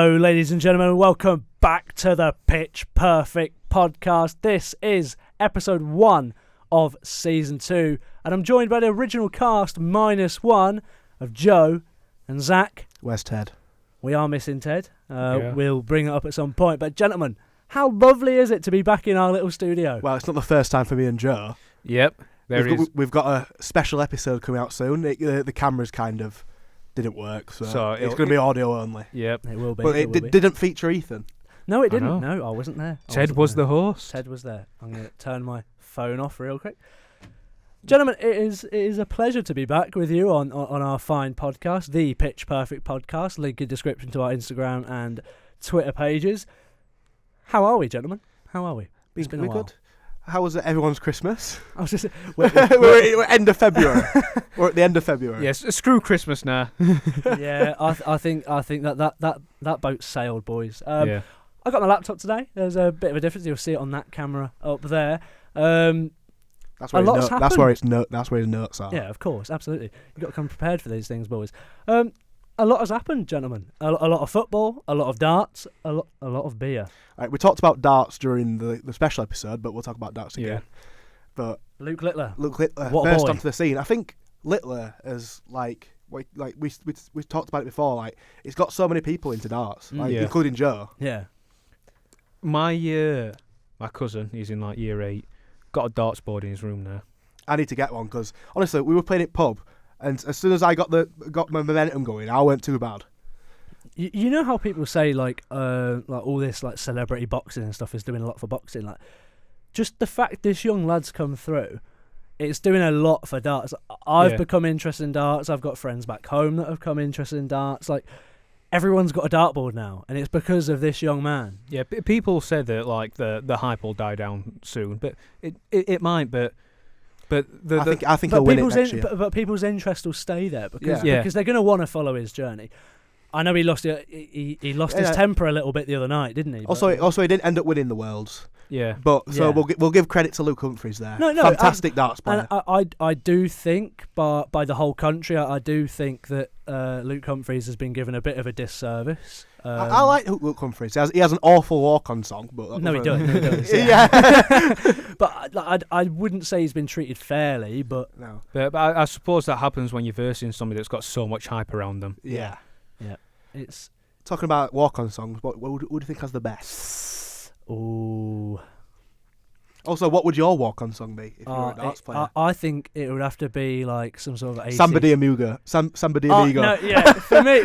Hello, ladies and gentlemen. Welcome back to the Pitch Perfect podcast. This is episode 1 of season 2, and I'm joined by the original cast minus 1 of Joe and Zach. Where's Ted? We are missing Ted. We'll bring it up at some point. But gentlemen, how lovely is it to be back in our little studio? Well, it's not the first time for me and Joe. Yep, We've got a special episode coming out soon. The cameras kind of didn't work, so it's going to be audio only. Yep, It will be. But it didn't feature Ethan. No, it didn't. know. No, I wasn't there. Ted was the host. Ted was there. I'm going to turn my phone off real quick. Gentlemen, it is a pleasure to be back with you on our fine podcast, the Pitch Perfect podcast. Link in description to our Instagram and Twitter pages. How are we, gentlemen? How are we? It's been a while. Good. How was everyone's Christmas? I was just we're end of February. We're at the end of February. Yes, screw Christmas now. yeah. I think that boat sailed, boys. Yeah. I got my laptop today. There's a bit of a difference. You'll see it on that camera up there. That's where his notes are. Yeah, of course, absolutely. You've got to come prepared for these things, boys. A lot has happened, gentlemen. A lot of football, a lot of darts, a lot of beer. Right, we talked about darts during the special episode, but we'll talk about darts again. But Luke Littler. What burst onto the scene. I think Littler is we talked about it before. Like, it's got so many people into darts, including Joe. Yeah. My cousin, he's in like year 8, got a darts board in his room now. I need to get one because honestly, we were playing at pub, and as soon as I got my momentum going, I weren't too bad. You know how people say like all this like celebrity boxing and stuff is doing a lot for boxing. Like, just the fact this young lad's come through, it's doing a lot for darts. I've become interested in darts. I've got friends back home that have come interested in darts. Like, everyone's got a dartboard now, and it's because of this young man. Yeah, people said that like the hype will die down soon, but it might. But I think he'll win it next year. But people's interest will stay there because Yeah. they're going to want to follow his journey. I know he lost his temper a little bit the other night, didn't he? Also, he didn't end up winning the Worlds. Yeah. But so we'll give credit to Luke Humphries there. No, fantastic darts player. And I do think by the whole country, I do think that Luke Humphries has been given a bit of a disservice. I like Luke Humphries. He has an awful walk-on song, but no, he does. Yeah. But I wouldn't say he's been treated fairly. But no. But I suppose that happens when you're versing somebody that's got so much hype around them. Yeah. It's talking about walk-on songs. What do you think has the best? Ooh. Also, what would your walk-on song be if you were a darts player? I think it would have to be like some sort of 80s. Samba de Amigo. Samba de Amigo. No, yeah. for me,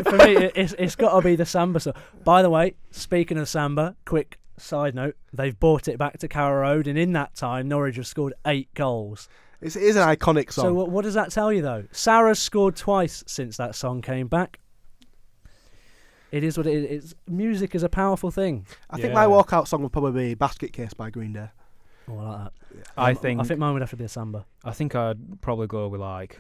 it's got to be the Samba song. By the way, speaking of Samba, quick side note: they've brought it back to Carrow Road, and in that time, Norwich have scored 8 goals. It is an iconic song. So what does that tell you, though? Sarah's scored twice since that song came back. It is what it is. Music is a powerful thing. I think my walkout song would probably be "Basket Case" by Green Day. Oh, I like that. Yeah. I think mine would have to be a Samba. I think I'd probably go with like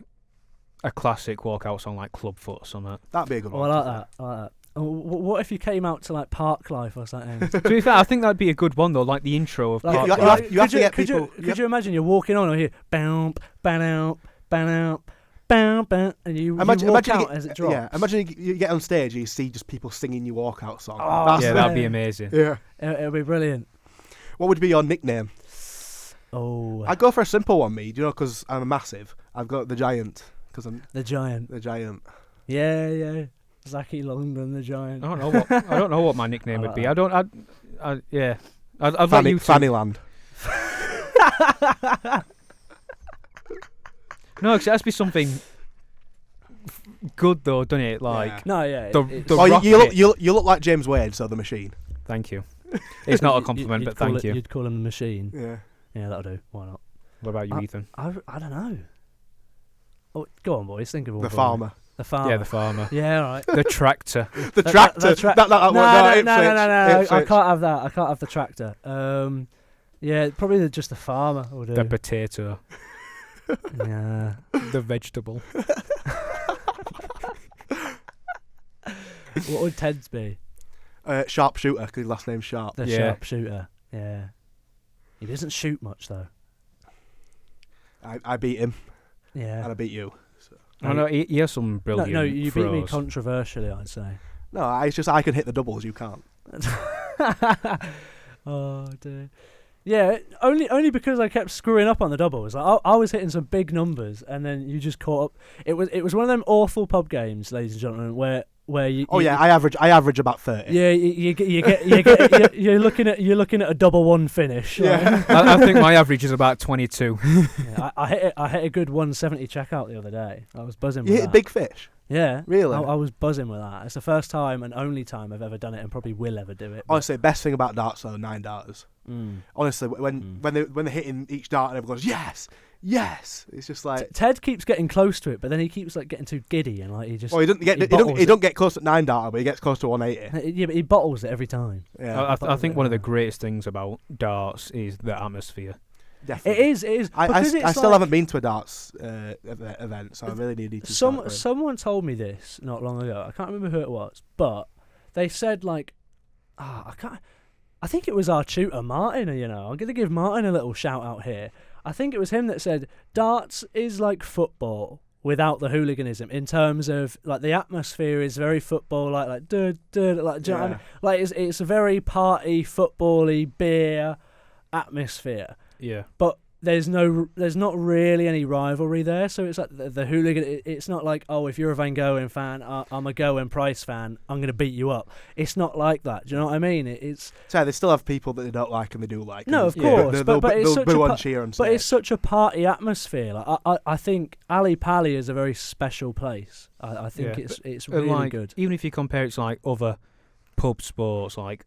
a classic walkout song like Clubfoot or something. That'd be a good Oh, one. I like that. Oh, what if you came out to like Parklife or something? To be fair, I think that'd be a good one though, like the intro of Like, you have to get people. Could you imagine you're walking on or you hear bam, bam out, bam out, bam, bam, and you walk out as it drops. Yeah, imagine you get on stage and you see just people singing your walkout song. Oh, that'd be amazing. Yeah. It'll be brilliant. What would be your nickname? Oh, I'd go for a simple one, me. Do you know? Because I'm a massive. I've got the Giant. Because I'm the Giant. the Giant. Yeah. Zachy London, the Giant. I don't know what my nickname would be. I'd let you Fannyland. No, because it has to be something good though, doesn't it? Like No, yeah. You look like James Wade, so the Machine. Thank you. It's not a compliment, but thank you. You'd call him the Machine. Yeah. Yeah, that'll do. Why not? What about you, Ethan? I don't know. Oh, go on, boys. Think of one. The Farmer. The Farmer. Yeah, the farmer. Yeah, all right. The tractor. The Tractor. No. I can't have that. I can't have the tractor. Yeah, probably just the farmer. Will do. The potato. Yeah. The vegetable. What would Ted's be? Sharpshooter, because his last name's Sharp. The sharpshooter. Yeah. He doesn't shoot much though. I beat him. Yeah. And I beat you. So. No, he has some brilliant No, you beat me throws. controversially, I'd say. No, it's just I can hit the doubles, you can't. Oh dear. Yeah, only because I kept screwing up on the doubles. Like, I was hitting some big numbers, and then you just caught up. It was one of them awful pub games, ladies and gentlemen, where you. I average about 30. Yeah, you're looking at a 1-1 finish. Yeah. I think my average is about 22. Yeah, I hit a good 170 checkout the other day. I was buzzing. You with hit that. big fish. Yeah, Really? I was buzzing with that. It's the first time and only time I've ever done it, and probably will ever do it. Honestly, best thing about darts though, 9 darters. Mm. Honestly, when they're hitting each dart and everyone goes yes, it's just like Ted keeps getting close to it, but then he keeps like getting too giddy and like he just. Well, he don't get close at 9 darter, but he gets close to 180. Yeah, but he bottles it every time. Yeah, I think one of the greatest things about darts is the atmosphere. definitely. It is. I still like, haven't been to a darts event, so I really need to. Someone told me this not long ago. I can't remember who it was, but they said like, I think it was our tutor Martin. You know, I'm gonna give Martin a little shout out here. I think it was him that said darts is like football without the hooliganism, in terms of like the atmosphere is very football like do you know what I mean? Like it's a very party football-y beer atmosphere. Yeah. But there's not really any rivalry there, so it's like the hooligan. It's not like, oh, if you're a Van Gogh fan, I'm a Goen Price fan, I'm gonna beat you up. It's not like that. Do you know what I mean? It's so they still have people that they don't like and they do like. No, of course, but it's such boo and cheer and but it's such a party atmosphere. Like I think Ali Pali is a very special place. I think it's really like, good. Even if you compare it to like other pub sports, like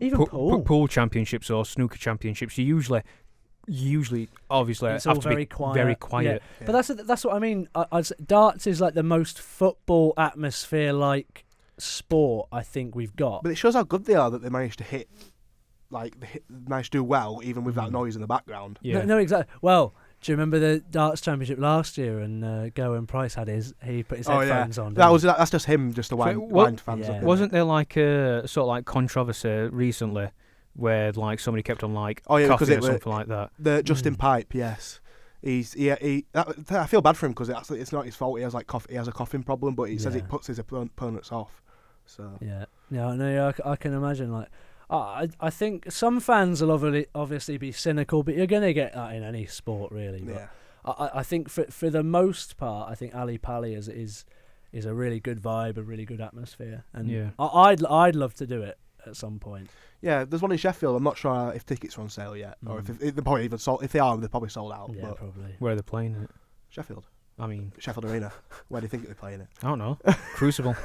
even pool championships or snooker championships, you usually obviously it's have all to very be quiet. very quiet. Yeah. But that's what I mean. Darts is like the most football atmosphere like sport I think we've got. But it shows how good they are that they managed to hit, managed to do well even with that noise in the background. Yeah. No, exactly. Well, do you remember the darts championship last year? And Goen Price he put his headphones on. That's just him, just to wind fans up. Wasn't there like a sort of like controversy recently where like somebody kept on like coughing or something like that? The Justin Pipe, yes. I feel bad for him because it's not his fault. He has a coughing problem, but he says it puts his opponents off. So I can imagine. Like, I think some fans will obviously be cynical, but you're gonna get that in any sport, really. But I think for the most part, I think Ali Pali is a really good vibe, a really good atmosphere, and I'd love to do it at some point. Yeah, there's one in Sheffield. I'm not sure if tickets are on sale yet, or if they're probably even sold. If they are, they're probably sold out. Yeah, but probably. Where are they playing it? Sheffield. I mean, Sheffield Arena. Where do you think they're playing it? I don't know. Crucible.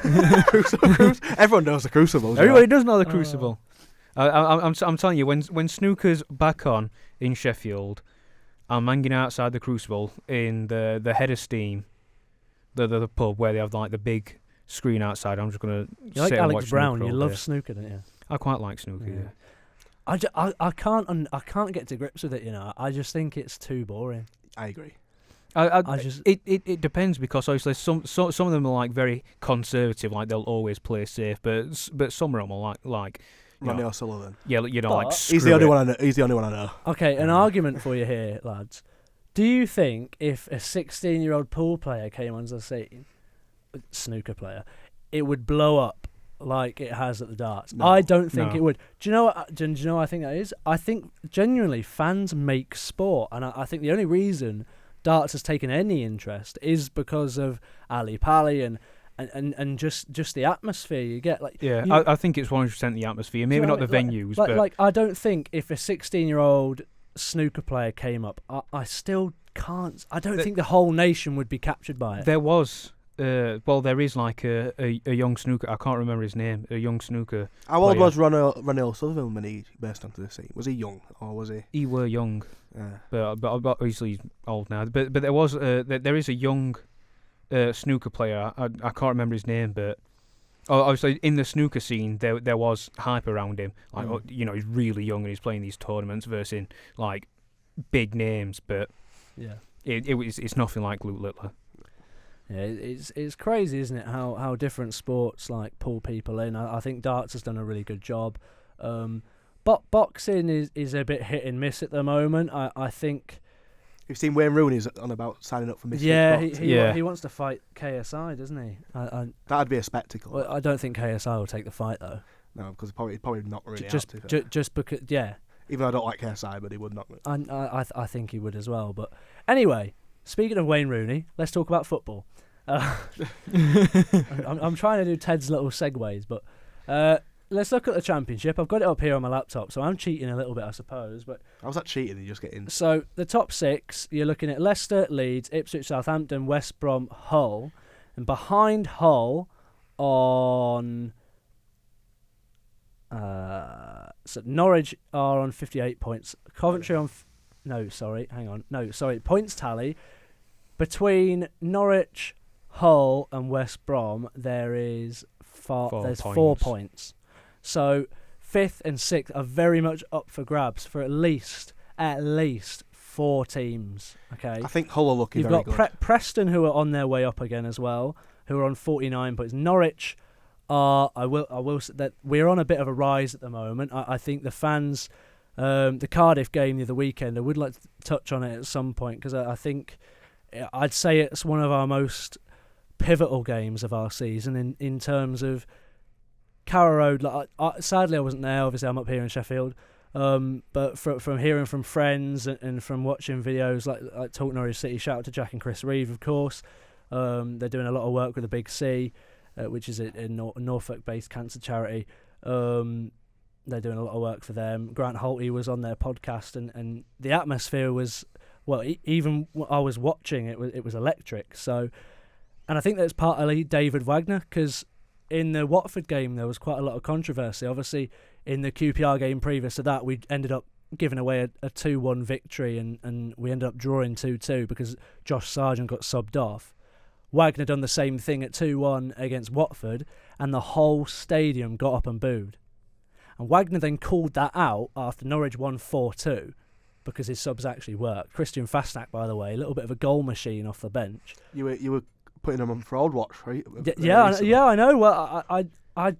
Everyone knows the Crucible. Everybody does know the Crucible. I'm telling you, when snooker's back on in Sheffield, I'm hanging outside the Crucible in the Head of Steam, the pub where they have like the big screen outside. I'm just gonna. You're like Alex Brown. You love snooker, don't you? I quite like snooker. Yeah. I can't get to grips with it. You know, I just think it's too boring. I agree. It depends, because obviously some of them are like very conservative, like they'll always play safe, but some of them are like Ronnie O'Sullivan. Yeah, like he's the only one I know. Okay, an argument for you here, lads. Do you think if a 16-year-old pool player came onto the scene, snooker player, it would blow up like it has at the darts? No. I don't think it would. Do you know what? Do you know what I think that is? I think genuinely fans make sport, and I think the only reason darts has taken any interest is because of Ali Pali and just the atmosphere you get. Like, I think it's 100% the atmosphere, maybe not the venues, but like I don't think if a 16-year-old snooker player came up, I still can't. I don't think the whole nation would be captured by it. There was. There is like a young snooker. I can't remember his name. A young snooker. How old was Ronnie O'Sullivan when he burst onto the scene? Was he young or was he? He were young, Yeah. but obviously he's old now. But there was there is a young snooker player. I can't remember his name, but obviously in the snooker scene there was hype around him. Like he's really young and he's playing these tournaments versus like big names. But it's nothing like Luke Littler. Yeah, it's crazy, isn't it? How different sports like pull people in. I think darts has done a really good job. But boxing is a bit hit and miss at the moment. I think You've seen Wayne Rooney's on about signing up for Misfits Yeah, Boxing. he wants to fight KSI, doesn't he? That'd be a spectacle. Well, I don't think KSI will take the fight though. No, because he'd probably not really Just because, yeah. Even though I don't like KSI, but he would not. I think he would as well. But anyway, speaking of Wayne Rooney, let's talk about football. I'm trying to do Ted's little segues, but let's look at the Championship. I've got it up here on my laptop, so I'm cheating a little bit, I suppose. But how's that cheating? You just get in. So the top 6, you're looking at Leicester, Leeds, Ipswich, Southampton, West Brom, Hull, and behind Hull on. So Norwich are on 58 points. Coventry on. Points tally between Norwich, Hull, and West Brom. There is 4 points. So 5th and 6th are very much up for grabs for at least 4 teams. Okay. I think Hull are looking very good. You've got Preston, who are on their way up again as well, who are on 49 points. Norwich. I will say that we're on a bit of a rise at the moment. I think the fans, the Cardiff game the other weekend, I would like to touch on it at some point because I think I'd say it's one of our most pivotal games of our season in terms of Carrow Road. Like, sadly, I wasn't there. Obviously, I'm up here in Sheffield. But from hearing from friends and from watching videos like Talk Norwich City, shout out to Jack and Chris Reeve, of course. They're doing a lot of work with the Big C. Which is a Norfolk-based cancer charity. They're doing a lot of work for them. Grant Holty was on their podcast, and the atmosphere was, well, even I was watching, it was electric. So, and I think that's partly David Wagner, because in the Watford game there was quite a lot of controversy. Obviously, in the QPR game previous to that, we ended up giving away a 2-1 victory, and we ended up drawing 2-2 because Josh Sargent got subbed off. Wagner done the same thing at 2-1 against Watford, and the whole stadium got up and booed. And Wagner then called that out after Norwich won 4-2 because his subs actually worked. Christian Fastnack, by the way, a little bit of a goal machine off the bench. You were putting him on fraud watch, right? Yeah, I know. Well, I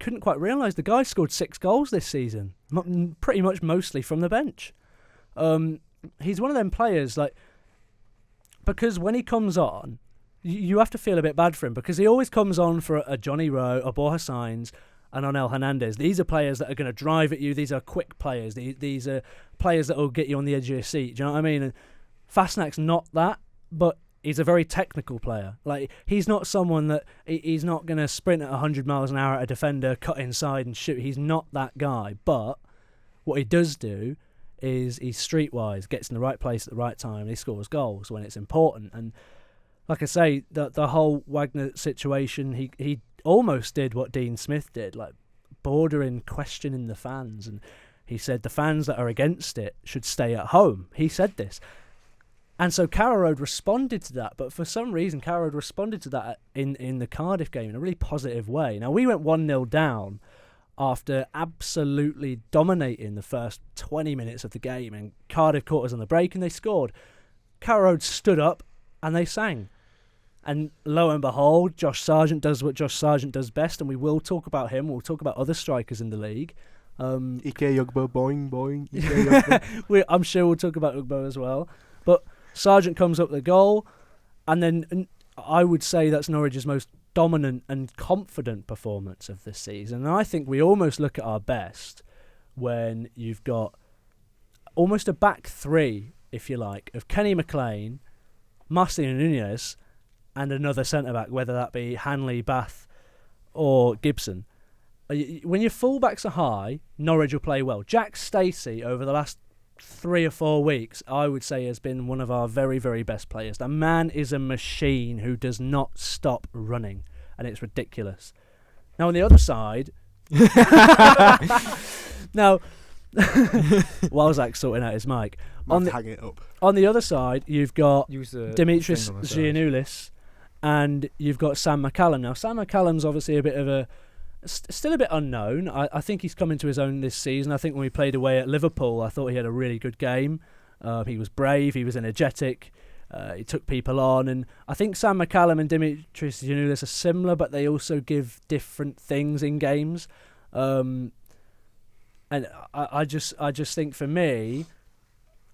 couldn't quite realise the guy scored 6 goals this season, pretty much mostly from the bench. He's one of them players, because when he comes on, you have to feel a bit bad for him because he always comes on for a Johnny Rowe, a Borja Sainz, and Onel Hernandez. These are players that are going to drive at you. These are quick players. These are players that will get you on the edge of your seat. Do you know what I mean? And Fastnack's not that, but he's a very technical player. He's not someone that he's not going to sprint at 100 miles an hour at a defender, cut inside and shoot. He's not that guy. But what he does do is he's streetwise, gets in the right place at the right time, and he scores goals when it's important. And like I say, the whole Wagner situation, he almost did what Dean Smith did, bordering questioning the fans. And he said the fans that are against it should stay at home. He said this. And so Carrow Road responded to that. But for some reason, Carrow Road responded to that in the Cardiff game in a really positive way. Now, we went 1-0 down after absolutely dominating the first 20 minutes of the game. And Cardiff caught us on the break and they scored. Carrow Road stood up and they sang. And lo and behold, Josh Sargent does what Josh Sargent does best, and we will talk about him. We'll talk about other strikers in the league. Ike Ugbo, boing, boing. Ike Ugbo. I'm sure we'll talk about Ugbo as well. But Sargent comes up with the goal, and then I would say that's Norwich's most dominant and confident performance of this season. And I think we almost look at our best when you've got almost a back three, if you like, of Kenny McLean, Marcelino Nunez, and another centre-back, whether that be Hanley, Bath or Gibson. When your full-backs are high, Norwich will play well. Jack Stacey, over the last 3 or 4 weeks, I would say has been one of our very, very best players. The man is a machine who does not stop running, and it's ridiculous. Now, on the other side... Now... while Zach's sorting out his mic. On the other side, you've got Dimitris Giannoulis, and you've got Sam McCallum. Now, Sam McCallum's obviously still a bit unknown. I think he's come into his own this season. I think when we played away at Liverpool, I thought he had a really good game. He was brave, he was energetic, he took people on, and I think Sam McCallum and Dimitris Giannoulis are similar, but they also give different things in games. And I just think for me,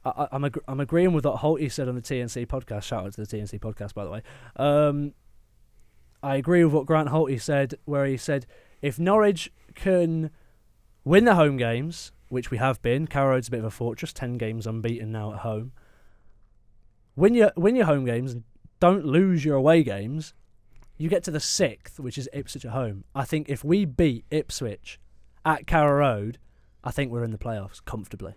I'm agreeing with what Holty said on the TNC podcast. Shout out to the TNC podcast, by the way. I agree with what Grant Holty said, where he said if Norwich can win the home games, which we have been, Carrow Road's a bit of a fortress, 10 games unbeaten now at home. Win your home games, don't lose your away games. You get to the 6th, which is Ipswich at home. I think if we beat Ipswich at Carrow Road, I think we're in the playoffs comfortably.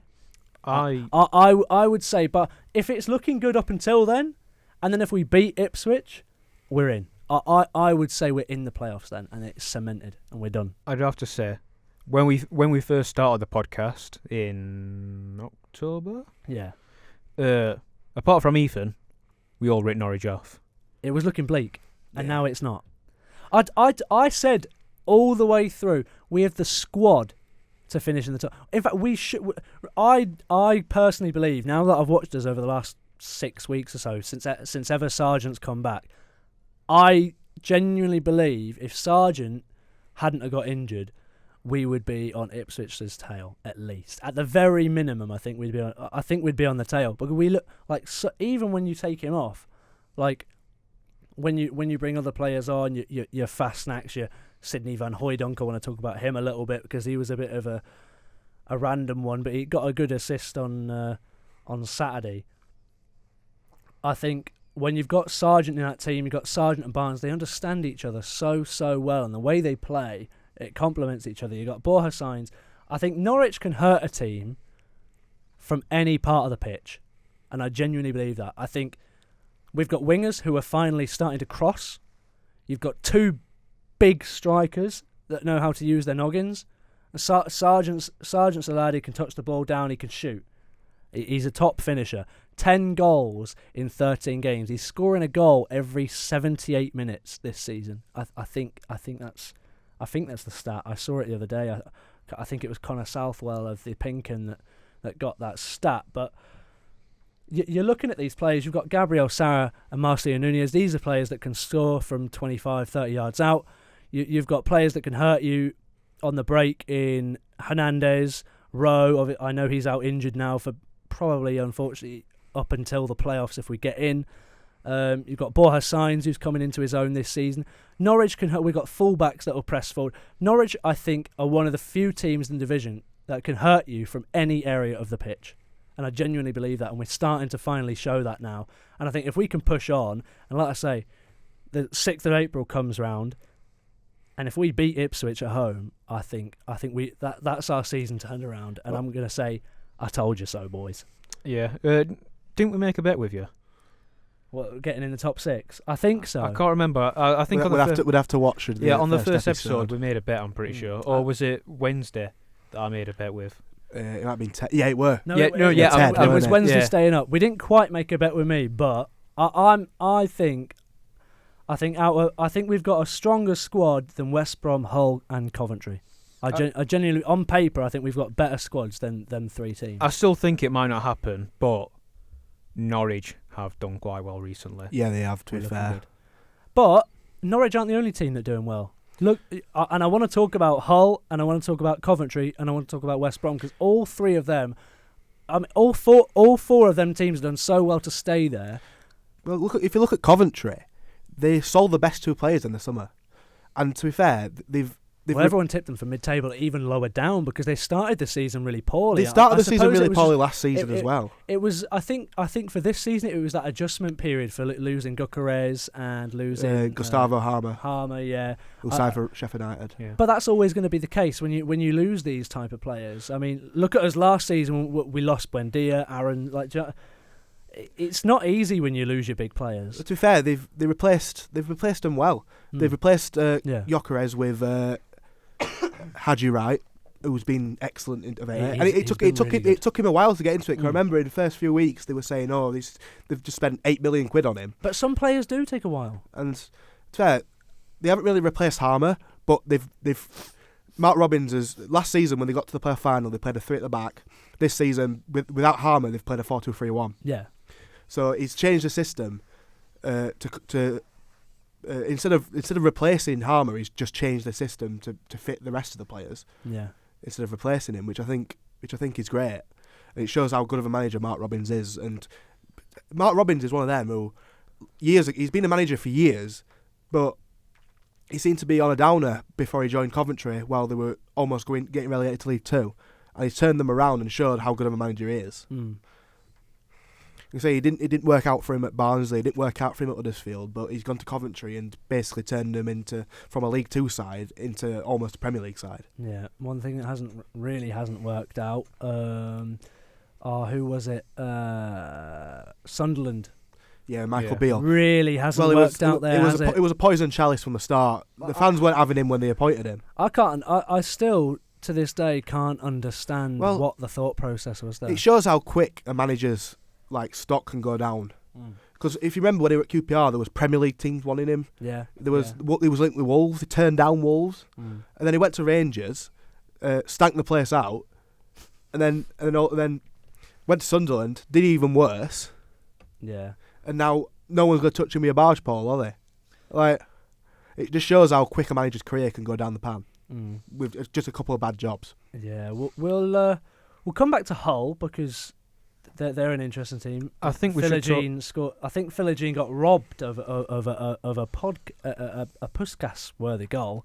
I would say, but if it's looking good up until then, and then if we beat Ipswich, we're in. I would say we're in the playoffs then, and it's cemented, and we're done. I'd have to say, when we first started the podcast in October, yeah. Apart from Ethan, we all writ Norwich off. It was looking bleak, and now it's not. I said all the way through, we have the squad to finish in the top. In fact, we should. I personally believe, now that I've watched us over the last 6 weeks or so, since ever Sargent's come back, I genuinely believe if Sargent hadn't have got injured, we would be on Ipswich's tail at least. At the very minimum, I think we'd be on the tail. But we look like, so even when you take him off, like when you bring other players on, your fast snacks, your Sidney Van Hooijdonk, I want to talk about him a little bit because he was a bit of a random one, but he got a good assist on Saturday. I think when you've got Sargent in that team, you've got Sargent and Barnes, they understand each other so well, and the way they play, it complements each other. You've got Borja Sainz. I think Norwich can hurt a team from any part of the pitch, and I genuinely believe that. I think we've got wingers who are finally starting to cross. You've got 2 big strikers that know how to use their noggins. Sargent's a lad who can touch the ball down, he can shoot. He's a top finisher. 10 goals in 13 games. He's scoring a goal every 78 minutes this season. I think that's the stat. I saw it the other day. I think it was Connor Southwell of the Pinkin that got that stat. But you're looking at these players. You've got Gabriel Sara and Marcio Nunez. These are players that can score from 25, 30 yards out. You've got players that can hurt you on the break in Hernandez, Rowe. I know he's out injured now for probably, unfortunately, up until the playoffs if we get in. You've got Borja Sainz, who's coming into his own this season. Norwich can hurt. We've got fullbacks that will press forward. Norwich, I think, are one of the few teams in the division that can hurt you from any area of the pitch. And I genuinely believe that, and we're starting to finally show that now. And I think if we can push on, and like I say, the 6th of April comes round, and if we beat Ipswich at home, I think that's our season turned around. And I'm going to say, I told you so, boys. Yeah. Didn't we make a bet with you? What, getting in the top 6? I think so. I can't remember. I think we'd have to watch it. On the first episode we made a bet, I'm pretty sure. Or was it Wednesday that I made a bet with? It might have been 10. Yeah, it were. It was Wednesday staying up. We didn't quite make a bet with me, but I think we've got a stronger squad than West Brom, Hull, and Coventry. I genuinely, on paper, I think we've got better squads than them 3 teams. I still think it might not happen, but Norwich have done quite well recently. Yeah, they have, to be fair. Good. But Norwich aren't the only team that are doing well. Look, and I want to talk about Hull, and I want to talk about Coventry, and I want to talk about West Brom, because all 3 of them, all four of them teams have done so well to stay there. Well, if you look at Coventry, they sold the best 2 players in the summer, and to be fair, everyone tipped them for mid-table, even lower down, because they started the season really poorly. They started the season really poorly last season as well. It was, I think for this season, it was that adjustment period for losing Gyökeres and losing Gustavo Harmer. Harmer, yeah, who signed for Sheffield United. Yeah. But that's always going to be the case when you lose these type of players. I mean, look at us last season. We lost Buendia, Aaron. It's not easy when you lose your big players. But to be fair, they've replaced them well. They've replaced Gyökeres with Haji Wright, who's been excellent in it. And it took him a while to get into it. 'Cause I remember in the first few weeks they were saying, they've just spent £8 million on him. But some players do take a while. And to be fair, they haven't really replaced Harmer, but they've Mark Robbins last season when they got to the playoff final, they played a 3 at the back. This season without Harmer, they've played a 4-2-3-1. Yeah. So he's changed the system to instead of replacing Harmer, he's just changed the system to fit the rest of the players. Yeah. Instead of replacing him, which I think is great. It shows how good of a manager Mark Robins is. And Mark Robins is one of them who, he's been a manager for years, but he seemed to be on a downer before he joined Coventry while they were almost getting relegated to League Two. And he's turned them around and showed how good of a manager he is. You say it didn't work out for him at Barnsley, it didn't work out for him at Huddersfield, but he's gone to Coventry and basically turned them from a League Two side into almost a Premier League side. Yeah, one thing that hasn't worked out. Who was it? Sunderland. Yeah, Michael Beale. Really hasn't worked out there. It was a poison chalice from the start. The fans weren't having him when they appointed him. I still to this day can't understand what the thought process was there. It shows how quick a manager's stock can go down. Because if you remember when he was at QPR, there was Premier League teams wanting him. Yeah. He was linked with Wolves. He turned down Wolves, and then he went to Rangers, stank the place out, and then went to Sunderland. Did even worse. Yeah. And now no one's going to touch him with a barge pole, are they? It just shows how quick a manager's career can go down the pan with just a couple of bad jobs. Yeah. We'll come back to Hull because they're an interesting team. I think Philogene scored. I think Philogene got robbed of a Puskas-worthy goal.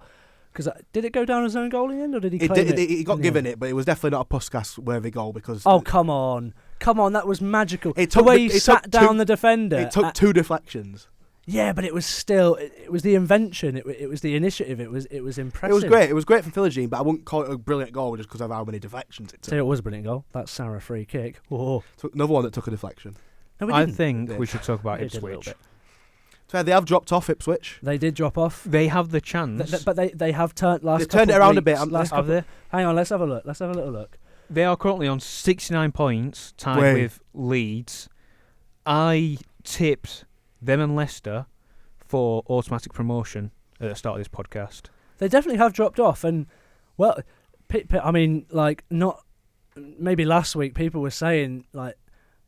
Because did it go down as own goal in the end, or did he claim it? He got given it, but it was definitely not a Puskas-worthy goal because. Oh come on, that was magical. The way he sat down the defender. It took two deflections. Yeah, but it was still. It was the invention. It was the initiative. It was impressive. It was great. It was great from Philogene, but I wouldn't call it a brilliant goal just because of how many deflections it took. So it was a brilliant goal. That Sarah free kick. Oh. Another one that took a deflection. No, I think we should talk about Ipswich. So they have dropped off Ipswich. They did drop off. They have the chance, but they have turned They turned it around a bit. Hang on, let's have a look. Let's have a little look. They are currently on 69 points, tied with Leeds. I tipped them and Leicester for automatic promotion at the start of this podcast. They definitely have dropped off, and not maybe last week people were saying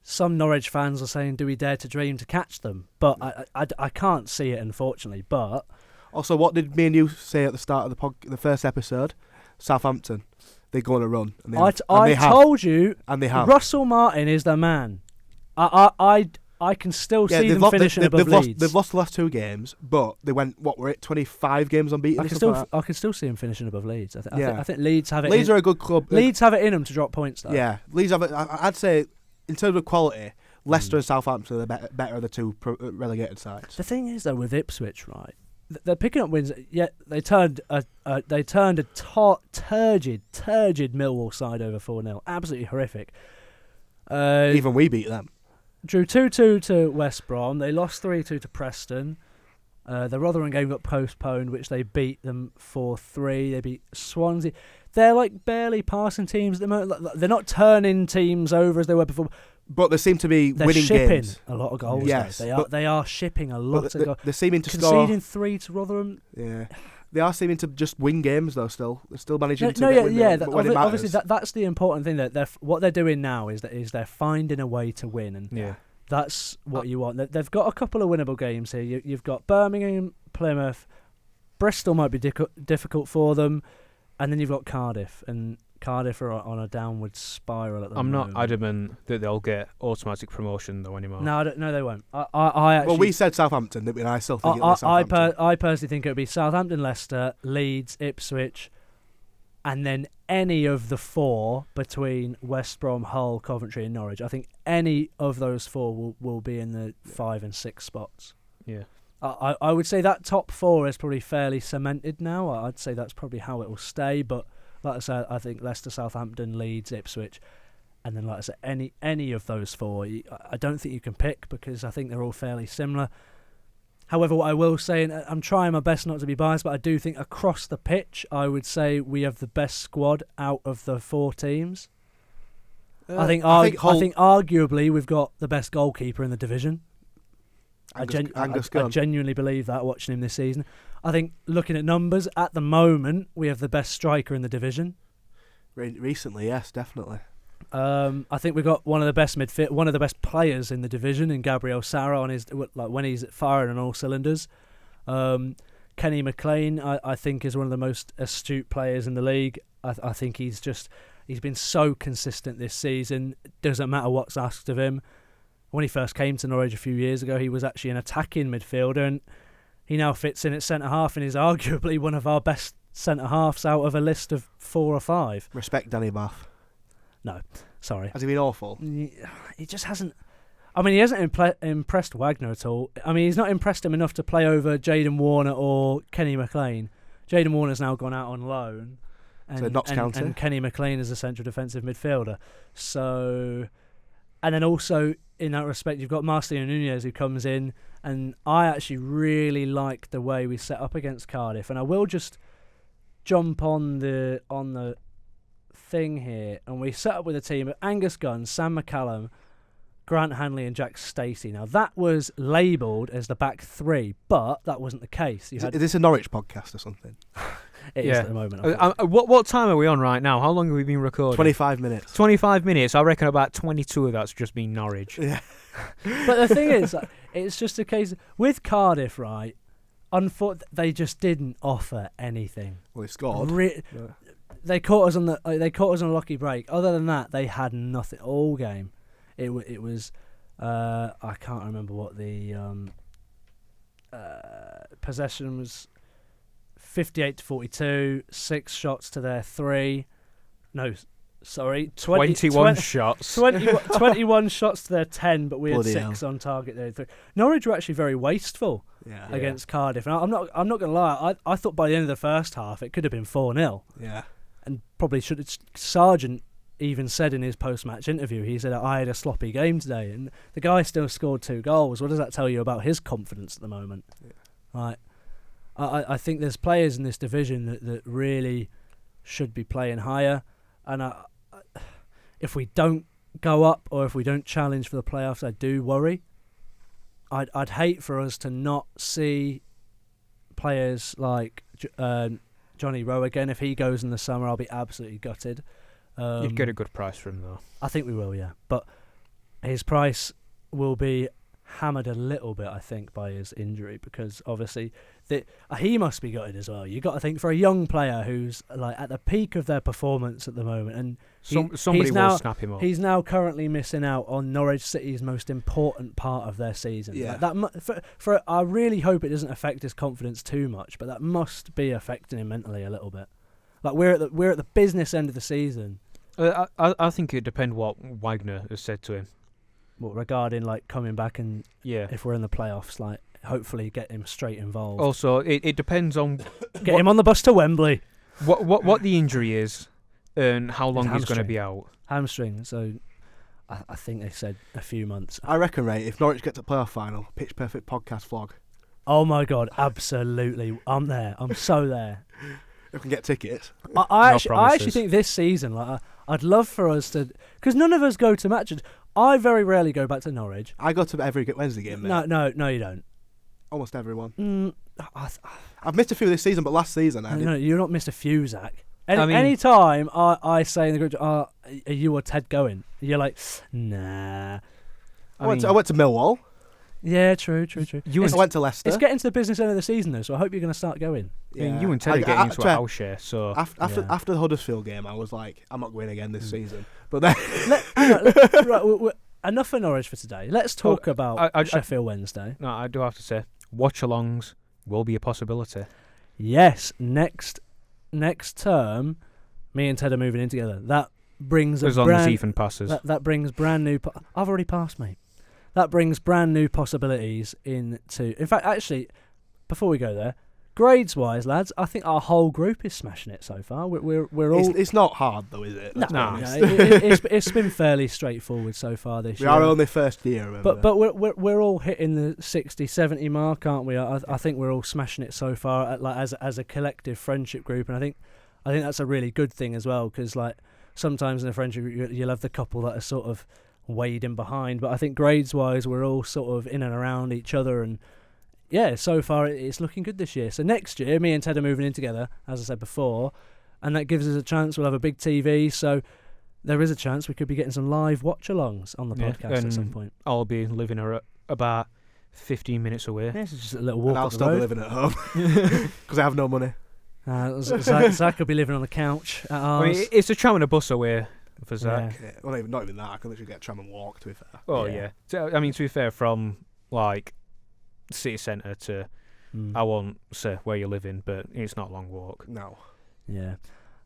some Norwich fans are saying, do we dare to dream to catch them? But I can't see it, unfortunately. But also, what did me and you say at the start of the first episode? Southampton, they're going to run. And I told you, and they have. Russell Martin is the man. I can still see them finishing above Leeds. They've lost the last two games, but they went, 25 games unbeaten? I can still see them finishing above Leeds. I think Leeds have it. Leeds are a good club. Leeds have it in them to drop points, though. Yeah, Leeds have it. I'd say, in terms of quality, Leicester and Southampton are the better of the two relegated sides. The thing is, though, with Ipswich, right, they're picking up wins. Yet they turned a turgid Millwall side over 4-0. Absolutely horrific. Even we beat them. Drew 2-2 to West Brom. They lost 3-2 to Preston. The Rotherham game got postponed, which they beat them 4-3. They beat Swansea. They're barely passing teams at the moment. They're not turning teams over as they were before. But they seem to be winning shipping games. A lot of goals. Yes, they are shipping a lot of goals. They're seeming to conceding 3 to Rotherham. Yeah. They are seeming to just win games though. Still, they're still managing to win when it matters. Obviously, that's the important thing. That what they're doing now is they're finding a way to win, and that's what you want. They've got a couple of winnable games here. You've got Birmingham, Plymouth, Bristol might be difficult for them, and then you've got Cardiff, and Cardiff are on a downward spiral at the moment. I'm not adamant that they'll get automatic promotion though anymore. No, they won't. I actually. Well, we said Southampton, didn't we? And I still think it'll be Southampton. I personally think it would be Southampton, Leicester, Leeds, Ipswich, and then any of the four between West Brom, Hull, Coventry, and Norwich. I think any of those four will be in the 5 and 6 spots. Yeah. I would say that top four is probably fairly cemented now. I'd say that's probably how it will stay, but. Like I said, I think Leicester, Southampton, Leeds, Ipswich, and then like I said, any of those four, I don't think you can pick because I think they're all fairly similar. However, what I will say, and I'm trying my best not to be biased, but I do think across the pitch, I would say we have the best squad out of the 4 teams. I think arguably we've got the best goalkeeper in the division. I genuinely believe that watching him this season. I think looking at numbers at the moment, we have the best striker in the division. Recently, yes, definitely. I think we've got one of the best players in the division in Gabriel Sara on his when he's firing on all cylinders. Kenny McLean, I think, is one of the most astute players in the league. I think he's just He's been so consistent this season. Doesn't matter what's asked of him. When he first came to Norwich a few years ago, he was actually an attacking midfielder, and he now fits in at centre-half and is arguably one of our best centre-halves out of a list of 4 or 5. Respect Danny Bath. No, sorry. Has he been awful? He just hasn't... I mean, he hasn't impressed Wagner at all. I mean, he's not impressed him enough to play over Jayden Warner or Kenny McLean. Jayden Warner's now gone out on loan. And Kenny McLean is a central defensive midfielder. So... And then also, in that respect, you've got Marcelino Nunez who comes in, and I actually really like the way we set up against Cardiff. And I will just jump on the thing here, and we set up with a team of Angus Gunn, Sam McCallum, Grant Hanley and Jack Stacey. Now, that was labelled as the back 3, but that wasn't the case. Is this a Norwich podcast or something? It is at the moment. What time are we on right now? How long have we been recording? 25 minutes. 25 minutes. I reckon about 22 of that's just been Norwich. Yeah. But the thing is, it's just a case... With Cardiff, right, they just didn't offer anything. Well, they scored. They caught us on a lucky break. Other than that, they had nothing all game. It was I can't remember what the possession was. 58-42, 6 shots to their 3. No, sorry, 21 shots. 21 shots to their 10, but we had Bloody 6 on target there. Norwich were actually very wasteful against Cardiff. And I'm not going to lie. I thought by the end of the first half it could have been 4-0. Yeah, and probably should have. Sargent even said in his post-match interview, he said, I had a sloppy game today, and the guy still scored 2 goals. What does that tell you about his confidence at the moment? Right. I think there's players in this division that really should be playing higher, and if we don't go up or if we don't challenge for the playoffs, I do worry. I'd hate for us to not see players like Johnny Rowe again. If he goes in the summer, I'll be absolutely gutted. You'd get a good price for him, though. I think we will, yeah. But his price will be hammered a little bit, I think, by his injury, because obviously he must be gutted as well. You've got to think, for a young player who's like at the peak of their performance at the moment, and somebody will snap him up. He's now currently missing out on Norwich City's most important part of their season. Yeah. Like I really hope it doesn't affect his confidence too much, but that must be affecting him mentally a little bit. Like we're at the business end of the season. I think it depends what Wagner has said to him. What, regarding like coming back and if we're in the playoffs, like hopefully get him straight involved. Also, it depends on get him on the bus to Wembley. What the injury is and how long he's going to be out. Hamstring. So I think they said a few months. I reckon, Ray, if Norwich gets a playoff final, Pitch Perfect podcast vlog. Oh my God, absolutely! I'm there. I'm so there. If we can get tickets. I actually think this season, like I'd love for us to, because none of us go to matches. I very rarely go back to Norwich. I go to every Wednesday game, mate. No, you don't. Almost everyone. I've missed a few this season, but last season I didn't. No, you've not missed a few, Zach. Any time I say in the group, are you or Ted going? You're like, nah. I went to Millwall. Yeah, true. I went to Leicester. It's getting to the business end of the season, though, so I hope you're going to start going. Yeah. I mean, you and Ted are getting into a house share, so... After the Huddersfield game, I was like, I'm not going again this season. But then... Enough of Norwich for today. Let's talk about Sheffield Wednesday. No, I do have to say, watch-alongs will be a possibility. Yes, next term, me and Ted are moving in together. That brings as long as Ethan passes. That brings brand new... I've already passed, mate. That brings brand new possibilities into... In fact, actually, before we go there, grades-wise, lads, I think our whole group is smashing it so far. We're all... It's not hard, though, is it? No. It's been fairly straightforward so far this year. We are only first year, remember? But we're all hitting the 60, 70 mark, aren't we? I think we're all smashing it so far, as a collective friendship group, and I think that's a really good thing as well, because like sometimes in a friendship group you'll have the couple that are sort of wading behind, but I think grades-wise we're all sort of in and around each other, and yeah, so far it's looking good this year. So next year, me and Ted are moving in together, as I said before, and that gives us a chance. We'll have a big TV, so there is a chance we could be getting some live watch-alongs on the podcast at some point. I'll be living about 15 minutes away. Yeah, it's just a little walk. And I'll still be living at home because I have no money. Zach could be living on the couch at ours. I mean, it's a tram and a bus away for Zach. Yeah. Well, not even that. I can literally get a tram and walk, to be fair. Oh, yeah. So, I mean, to be fair, from, like, city centre to, I won't say where you're living, but it's not a long walk. No. Yeah.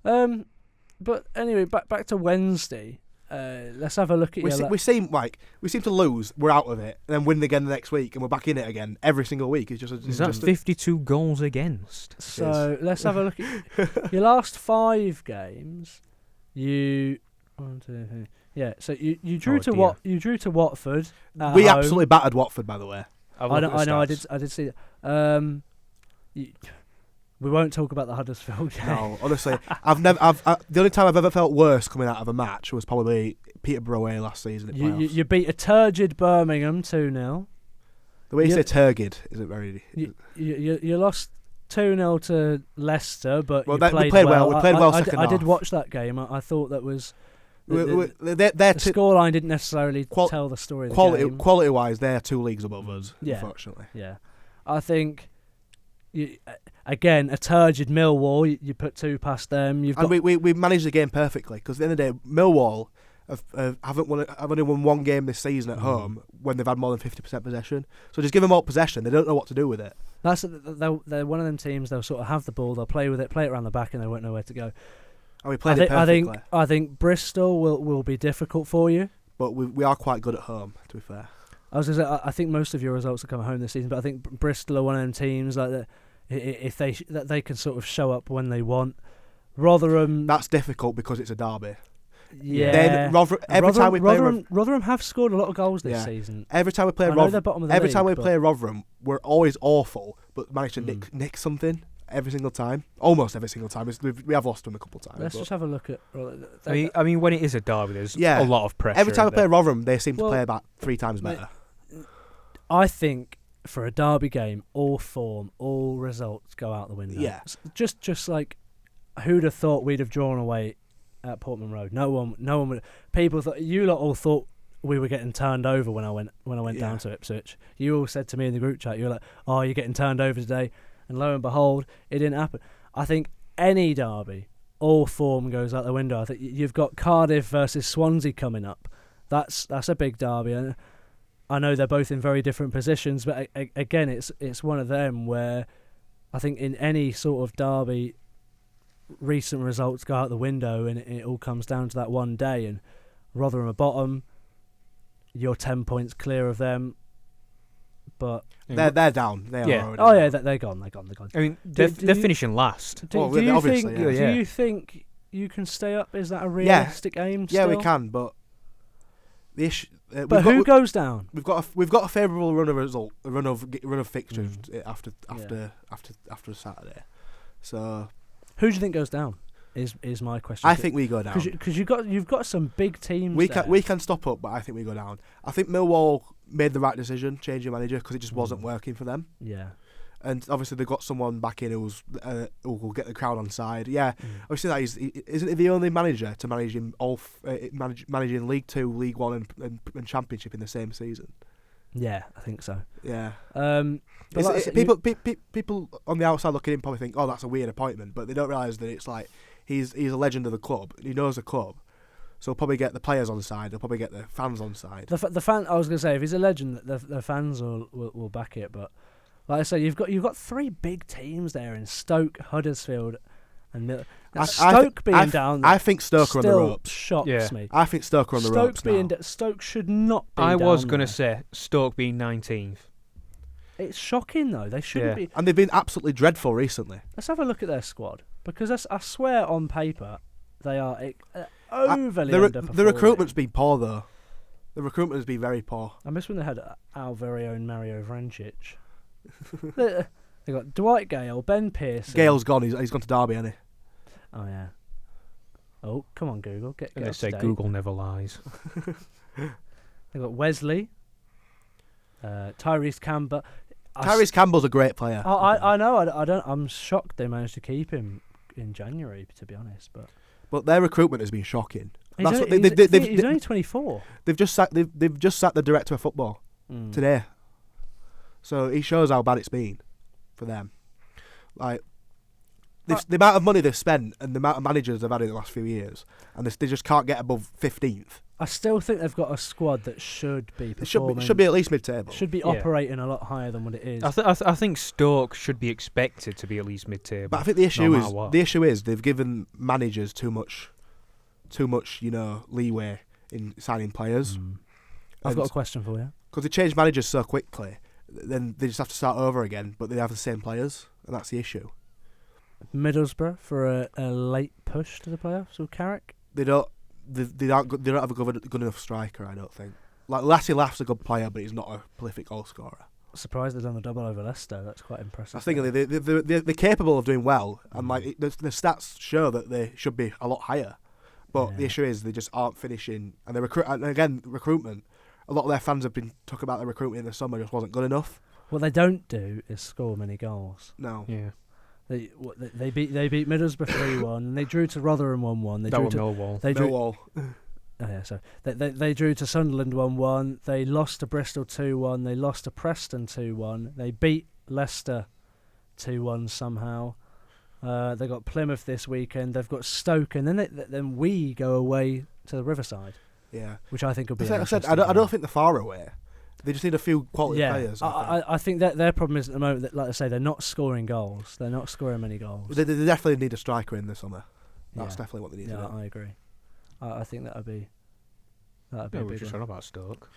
But anyway, back to Wednesday. Let's have a look at we seem to lose, we're out of it, and then win again the next week, and we're back in it again every single week. It's just 52 goals against? So let's have a look at your last 5 games. You 1, 2, 3. Yeah. So you drew you drew to Watford. We home. absolutely battered Watford, by the way. I know. I did see that. We won't talk about the Huddersfield game. No, honestly, the only time I've ever felt worse coming out of a match was probably Peterborough away last season. You beat a turgid Birmingham 2-0. The way you say turgid isn't very. You lost 2-0 to Leicester, but they played well. We played well second half. I did watch that game. I thought that was. The scoreline didn't necessarily tell the story of the game. Quality-wise, they're 2 leagues above us, unfortunately. Yeah. I think. Again, a turgid Millwall, you put 2 past them. We managed the game perfectly, because at the end of the day, Millwall have only won 1 game this season at home when they've had more than 50% possession. So just give them all possession, they don't know what to do with it. They're one of them teams. They'll sort of have the ball, they'll play with it, play it around the back, and they won't know where to go. And we played it perfectly. I think Bristol will be difficult for you, but we are quite good at home, to be fair. I was going to say, I think most of your results are coming home this season, but I think Bristol are one of them teams like that. If they can sort of show up when they want. Rotherham. That's difficult because it's a derby. Yeah. Then Rotherham have scored a lot of goals this season. Every time we play Rotherham, we're always awful, but manage to nick something every single time. Almost every single time. We have lost them a couple of times. Let's just have a look at. I mean, when it is a derby, there's a lot of pressure. Every time we play Rotherham, they seem to play about 3 times better. I think. For a derby game, all form, all results go out the window. Yeah. Just like, who'd have thought we'd have drawn away at Portman Road? No one would. People thought, you lot all thought we were getting turned over when I went down to Ipswich. You all said to me in the group chat, you were like, "Oh, you're getting turned over today," and lo and behold, it didn't happen. I think any derby, all form goes out the window. I think you've got Cardiff versus Swansea coming up. That's a big derby. And I know they're both in very different positions, but again, it's one of them where I think in any sort of derby, recent results go out the window, and it all comes down to that one day. And Rotherham are bottom, you're 10 points clear of them, but they're down. They are already down. They're gone. I mean, they're finishing last. Do you think you can stay up? Is that a realistic aim? Yeah, we can, but the issue. But who goes down? We've got a favourable run of fixtures after Saturday. So who do you think goes down? Is my question. I think we go down because you've got some big teams. We can stop up, but I think we go down. I think Millwall made the right decision changing manager because it just wasn't working for them. Yeah. And obviously they've got someone back in who will get the crowd on side. Yeah, obviously that isn't he the only manager to manage in managing League 2, League 1, and Championship in the same season? Yeah, I think so. Yeah. But people on the outside looking in probably think, "Oh, that's a weird appointment," but they don't realise that it's like he's a legend of the club. He knows the club, so he'll probably get the players on side. He'll probably get the fans on side. The fan. I was going to say, if he's a legend, the fans will back it, but. Like I say, you've got 3 big teams there in Stoke, Huddersfield, and Stoke being down there. I think Stoke are on the ropes. Shocks me. I think Stoke are on the ropes now. Stoke should not be. I was going to say Stoke being 19th. It's shocking though. They shouldn't be. And they've been absolutely dreadful recently. Let's have a look at their squad, because I swear on paper they are overly underperforming. The recruitment's been poor though. The recruitment has been very poor. I miss when they had our very own Mario Vrancic. They got Dwight Gale, Ben Pearson. Gale's gone. He's gone to Derby, hasn't he? Oh yeah. Oh, come on, Google. Get they say Google never lies. They got Wesley, Tyrese Campbell. Tyrese Campbell's a great player. I know. I'm shocked they managed to keep him in January, to be honest. But their recruitment has been shocking. He's only 24. They've just sacked the director of football today. So he shows how bad it's been for them. Like The amount of money they've spent and the amount of managers they've had in the last few years, and they just can't get above 15th. I still think they've got a squad that should be performing. It should be at least mid-table. Should be operating a lot higher than what it is. I think Stoke should be expected to be at least mid-table. But I think the issue is they've given managers too much, leeway in signing players. I've got a question for you. Because they change managers so quickly, then they just have to start over again. But they have the same players, and that's the issue. Middlesbrough for a late push to the playoffs with Carrick. They don't have a good enough striker, I don't think. Like Lassie Laugh's a good player, but he's not a prolific goal scorer. Surprised they've done the double over Leicester. That's quite impressive. I think they're capable of doing well, and the stats show that they should be a lot higher. But the issue is they just aren't finishing, and they recruitment. A lot of their fans have been talking about their recruitment in the summer just wasn't good enough. What they don't do is score many goals. No. Yeah. They beat Middlesbrough 3-1. And they drew to Rotherham 1-1. That was Millwall. Millwall. Oh yeah, so they drew to Sunderland 1-1. They lost to Bristol 2-1. They lost to Preston 2-1. They beat Leicester 2-1 somehow. They got Plymouth this weekend. They've got Stoke, and then we go away to the Riverside. Yeah, which I think will be. I don't think they're far away. They just need a few quality players. I think that their problem is at the moment that, like I say, they're not scoring goals. They're not scoring many goals. They definitely need a striker in the summer. That's definitely what they need. Yeah, I agree. I think that'd be. A big we just one. talking about Stoke.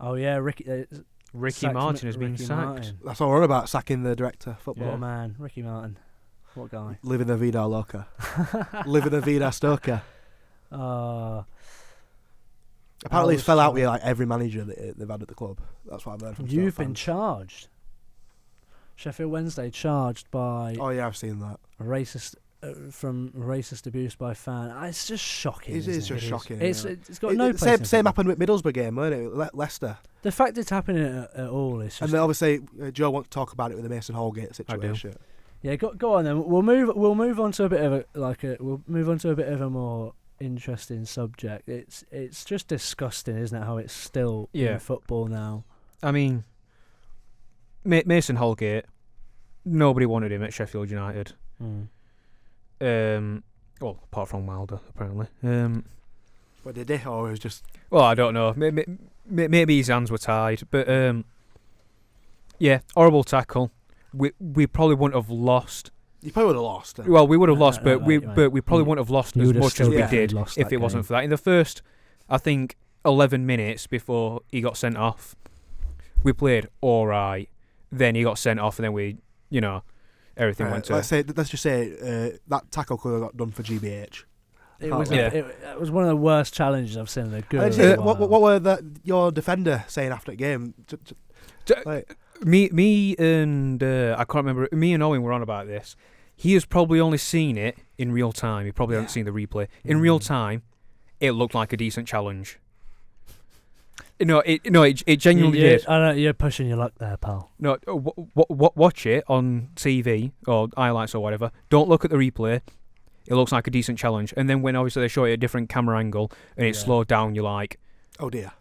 Oh yeah, Ricky Martin has been sacked. Martin. That's all we're on about, sacking the director of football. What a man, Ricky Martin. What guy? Living the vida loca. Living the vida stoker. Apparently he's fell out with like every manager that they've had at the club. That's what I've heard from You've been charged. Sheffield Wednesday charged by. Oh yeah, I've seen that. Racist abuse by fan. It's just shocking. It is just shocking. It's got no place. Same happened with Middlesbrough game, wasn't it? Leicester. The fact it's happening at all is just. And then obviously Joe wants to talk about it with the Mason Holgate situation. I do. Yeah, go on then. We'll move on to a bit of a more interesting subject. It's just disgusting, isn't it? How it's still in football now. I mean, Mason Holgate. Nobody wanted him at Sheffield United. Well, apart from Wilder, apparently. What did he? Or it was just. Well, I don't know. Maybe his hands were tied, but horrible tackle. We probably wouldn't have lost. You probably would have lost. Well, we would have lost, but we probably wouldn't have lost as much as we did if it wasn't for that. In the first, I think 11 minutes before he got sent off, we played all right. Then he got sent off, and then everything went to. Let's just say that tackle could have got done for GBH. It was one of the worst challenges I've seen in a good. What were your defender saying after the game? Me and I can't remember. Me and Owen were on about this. He has probably only seen it in real time. He probably hasn't seen the replay in real time. It looked like a decent challenge. It genuinely did. I know you're pushing your luck there, pal. No, watch it on TV or highlights or whatever. Don't look at the replay. It looks like a decent challenge. And then when obviously they show it at a different camera angle and it's slowed down, you're like, oh dear.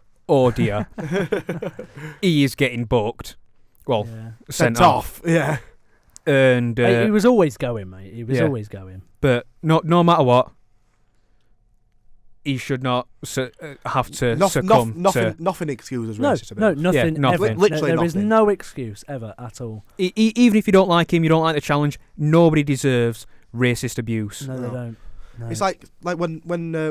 He is getting booked. Well, sent off. Yeah. And he was always going, mate. He was always going. But no matter what, he should not have to succumb. Nothing excuses racist. Nothing. Nothing. Literally there is no excuse ever at all. Even if you don't like him, you don't like the challenge. Nobody deserves racist abuse. No, they don't. No. It's like when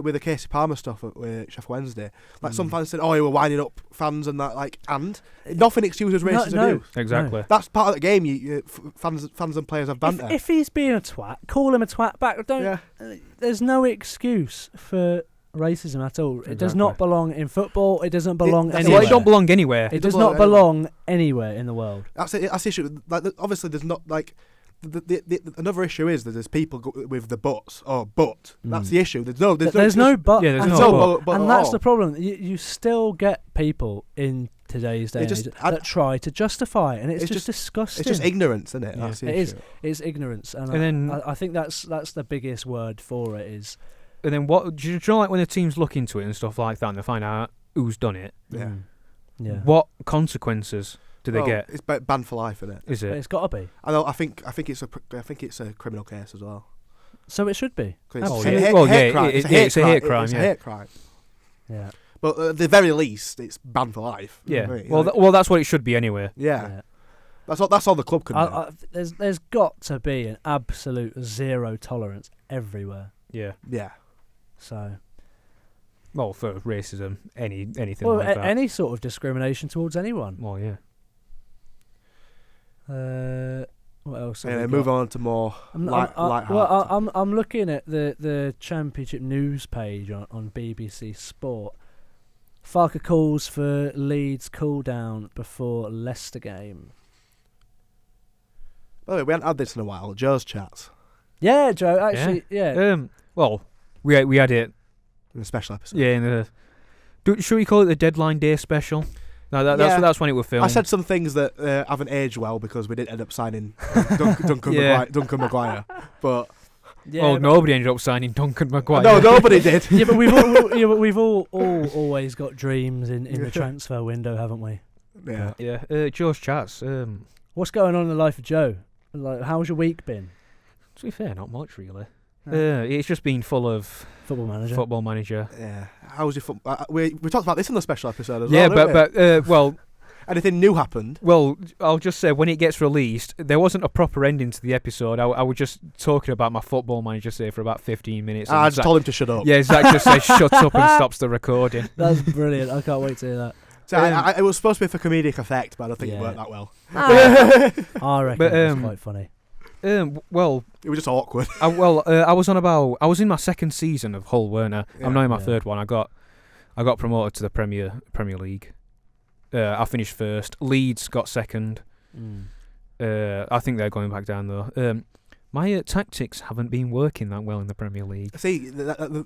with the Casey Palmer stuff with Sheffield Wednesday, some fans said, "Oh, you were winding up fans and that." And nothing excuses racist abuse. Exactly. That's part of the game. Fans and players have banter. If he's being a twat, call him a twat back. There's no excuse for racism at all. Exactly. It does not belong in football. It doesn't belong anywhere. It don't belong anywhere. It does not belong anywhere in the world. That's it. That's the issue. Obviously, there's not another issue is that there's people with the buts or but. That's the issue. There's no but. Yeah, there's no but. And that's the problem. You still get people in today's day that try to justify it, and it's just disgusting. It's just ignorance, isn't it? Yeah. That's the issue. It's ignorance, and then I think that's the biggest word for it is. And then what? Do you know, like when the teams look into it and stuff like that, and they find out who's done it? Yeah. Yeah. What consequences do they get? It's banned for life, isn't it? Is it? It's got to be. I think it's a criminal case as well. So it should be. It's a hate crime. It's a hate crime. Yeah. But at the very least, it's banned for life. Yeah. Well, that's what it should be anyway. Yeah. That's all the club can do. There's got to be an absolute zero tolerance everywhere. Yeah. Yeah. So. Well, for racism, anything well, like that. Any sort of discrimination towards anyone. Well, yeah. What else? Move on to more light-hearted. Well, I'm looking at the Championship news page on BBC Sport. Farke calls for Leeds cool down before Leicester game. By the way, we haven't had this in a while. Joe's chats. Yeah, Joe. Actually, yeah. Well, we had it in a special episode. Yeah. Should we call it the Deadline Day special? No, that's when it was filmed. I said some things that haven't aged well because we didn't end up signing Duncan Maguire. But nobody ended up signing Duncan Maguire. No, nobody did. Yeah, but we've all always got dreams in the transfer window, haven't we? Yeah. Yeah. Joe's chats. What's going on in the life of Joe? Like, how's your week been? To be fair, not much really. It's just been full of Football Manager. Yeah. How's your football? We talked about this in the special episode as well. Yeah, but anything new happened? Well, I'll just say when it gets released, there wasn't a proper ending to the episode. I was just talking about my Football Manager for about 15 minutes. I just told him to shut up. Yeah, Zach just says shut up and stops the recording. That's brilliant. I can't wait to hear that. So it was supposed to be for comedic effect, but I don't think it worked that well. I reckon it was quite funny. Well, it was just awkward. I was in my second season of Hull, weren't I? I'm now in my third one. I got promoted to the Premier League. I finished first. Leeds got second. I think they're going back down though. My tactics haven't been working that well in the Premier League. See,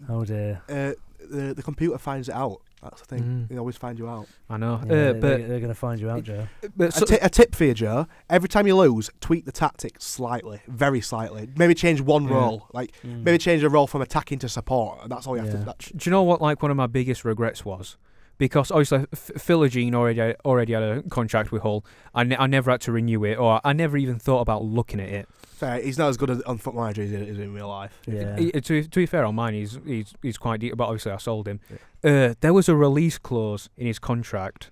oh dear. The computer finds it out. That's the thing. They always find you out. I know. Yeah, but they're going to find you out, Joe. A tip for you, Joe. Every time you lose, tweak the tactics slightly, very slightly. Maybe change one role. Maybe change a role from attacking to support. That's all you have to do. Do you know what? One of my biggest regrets was? Because obviously Philogene already had a contract with Hull. I never had to renew it, or I never even thought about looking at it. Fair, he's not as good on Football Manager as he is in real life. Yeah. To be fair, on mine he's quite deep, but obviously I sold him. Yeah. There was a release clause in his contract.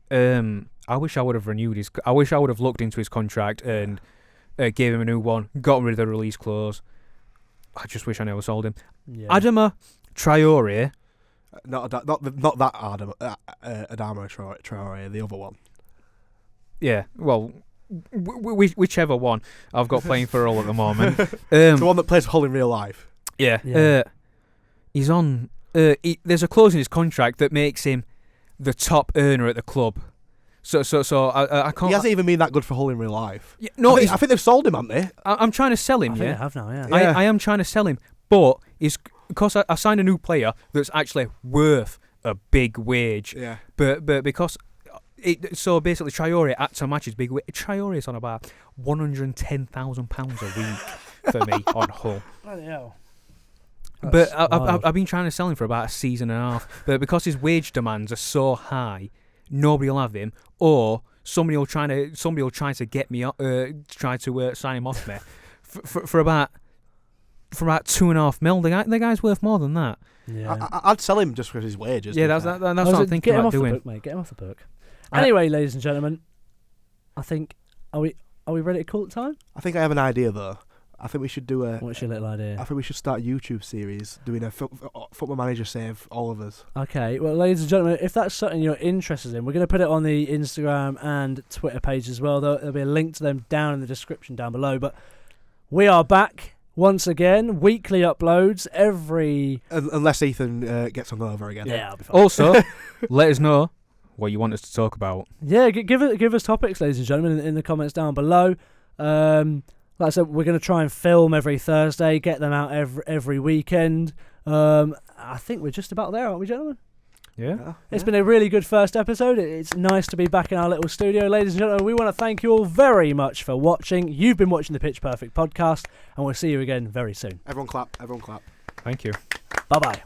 I wish I would have renewed his. I wish I would have looked into his contract and gave him a new one. Got rid of the release clause. I just wish I never sold him. Yeah. Adama Traore. Not that Adama Traore, the other one. Yeah, well, whichever one I've got playing for Hull at the moment. The one that plays Hull in real life. Yeah. He's on. There's a clause in his contract that makes him the top earner at the club. So I can't. He hasn't even been that good for Hull in real life. Yeah, no, I think they've sold him, haven't they? I'm trying to sell him. I think they have now. Yeah. I am trying to sell him, but because I signed a new player that's actually worth a big wage. Yeah. But because so basically Traore at some matches big wage. Traore is on about £110,000 a week for me on Hull. Bloody hell. But I've been trying to sell him for about a season and a half. But because his wage demands are so high, nobody will have him, or somebody will try to get me try to sign him off me for about 2.5 mil. The guy's worth more than that. Yeah, I'd sell him just for his wages. Yeah, that's what I'm thinking about doing. Get him off the book, mate. Get him off the book. Anyway, ladies and gentlemen, I think are we ready to call it time? I think I have an idea though. I think we should do a. What's your little idea? I think we should start a YouTube series doing a Football Manager save all of us. Okay, well, ladies and gentlemen, if that's something you're interested in, we're going to put it on the Instagram and Twitter page as well. There'll be a link to them down in the description down below. But we are back once again, weekly uploads every. Unless Ethan gets hungover again. Yeah, I'll be fine. Also, let us know what you want us to talk about. Yeah, give us topics, ladies and gentlemen, in the comments down below. Like I said, we're going to try and film every Thursday, get them out every weekend. I think we're just about there, aren't we, gentlemen? Yeah. It's been a really good first episode. It's nice to be back in our little studio. Ladies and gentlemen, we want to thank you all very much for watching. You've been watching the Pitch Perfect podcast, and we'll see you again very soon. Everyone clap. Everyone clap. Thank you. Bye-bye.